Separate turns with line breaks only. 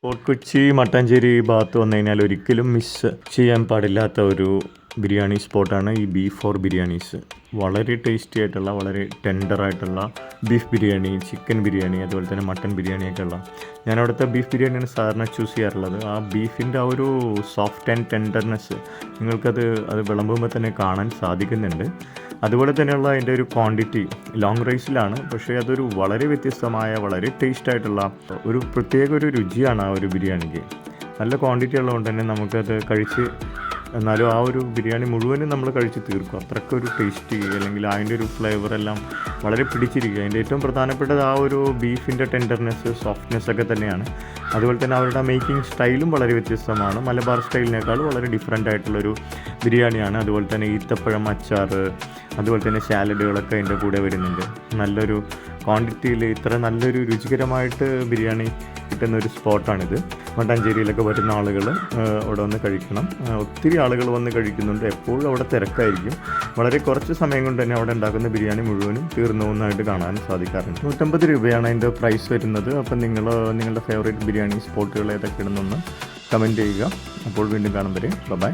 Fort Kochi Mattancherry ഭാഗത്ത് വന്നു കഴിഞ്ഞാൽ ഒരിക്കലും മിസ് ചെയ്യാൻ പാടില്ലാത്ത ഒരു ബിരിയാണി സ്പോട്ടാണ് ഈ ബീഫ് ബിരിയാണീസ്. വളരെ ടേസ്റ്റി ആയിട്ടുള്ള, വളരെ ടെൻഡറായിട്ടുള്ള ബീഫ് ബിരിയാണി, ചിക്കൻ ബിരിയാണി, അതുപോലെ തന്നെ മട്ടൻ ബിരിയാണിയൊക്കെ ഉള്ള. ഞാൻ അവിടുത്തെ ബീഫ് ബിരിയാണിയാണ് സാധാരണ ചൂസ് ചെയ്യാറുള്ളത്. ആ ബീഫിൻ്റെ ആ ഒരു സോഫ്റ്റ് ആൻഡ് ടെൻഡർനെസ് നിങ്ങൾക്കത് വിളമ്പുമ്പോൾ തന്നെ കാണാൻ സാധിക്കുന്നുണ്ട്. അതുപോലെ തന്നെയുള്ള അതിൻ്റെ ഒരു ക്വാണ്ടിറ്റി ലോങ് റൈസിലാണ്, പക്ഷേ അതൊരു വളരെ വ്യത്യസ്തമായ, വളരെ ടേസ്റ്റ് ആയിട്ടുള്ള ഒരു പ്രത്യേക ഒരു രുചിയാണ് ആ ഒരു ബിരിയാണിക്ക്. നല്ല ക്വാണ്ടിറ്റി ഉള്ളതുകൊണ്ട് തന്നെ നമുക്കത് കഴിച്ച്, എന്നാലും ആ ഒരു ബിരിയാണി മുഴുവനും നമ്മൾ കഴിച്ച് തീർക്കും. അത്രയ്ക്കൊരു ടേസ്റ്റി, അല്ലെങ്കിൽ അതിൻ്റെ ഒരു ഫ്ലേവറെല്ലാം വളരെ പിടിച്ചിരിക്കുക. അതിൻ്റെ ഏറ്റവും പ്രധാനപ്പെട്ടത് ആ ഒരു ബീഫിൻ്റെ ടെൻഡർനെസ്, സോഫ്റ്റ്നെസ് ഒക്കെ തന്നെയാണ്. അതുപോലെ തന്നെ അവരുടെ മേക്കിംഗ് സ്റ്റൈലും വളരെ വ്യത്യസ്തമാണ്. മലബാർ സ്റ്റൈലിനേക്കാൾ വളരെ ഡിഫറെൻ്റ് ആയിട്ടുള്ളൊരു ബിരിയാണിയാണ്. അതുപോലെ തന്നെ ഈത്തപ്പഴം, അച്ചാർ, അതുപോലെ തന്നെ സാലഡുകളൊക്കെ അതിൻ്റെ കൂടെ വരുന്നുണ്ട്. നല്ലൊരു ക്വാണ്ടിറ്റിയിൽ ഇത്ര നല്ലൊരു രുചികരമായിട്ട് ബിരിയാണി കിട്ടുന്ന ഒരു സ്പോട്ടാണിത്. മട്ടാഞ്ചേരിയിലൊക്കെ വരുന്ന ആളുകൾ അവിടെ വന്ന് കഴിക്കണം. ഒത്തിരി ആളുകൾ വന്ന് കഴിക്കുന്നുണ്ട്. എപ്പോഴും അവിടെ തിരക്കായിരിക്കും. വളരെ കുറച്ച് സമയം കൊണ്ട് തന്നെ അവിടെ ഉണ്ടാക്കുന്ന ബിരിയാണി മുഴുവനും തീർന്നു പോകുന്നതായിട്ട് കാണാൻ സാധിക്കാറുണ്ട്. 150 രൂപയാണ് അതിൻ്റെ പ്രൈസ് വരുന്നത്. അപ്പം നിങ്ങളുടെ ഫേവറേറ്റ് ബിരിയാണി സ്പോട്ടുകൾ ഏതൊക്കെയാണെന്നൊന്ന് കമൻറ്റ് ചെയ്യുക. അപ്പോൾ വീണ്ടും കാണും വരെ ബൈ.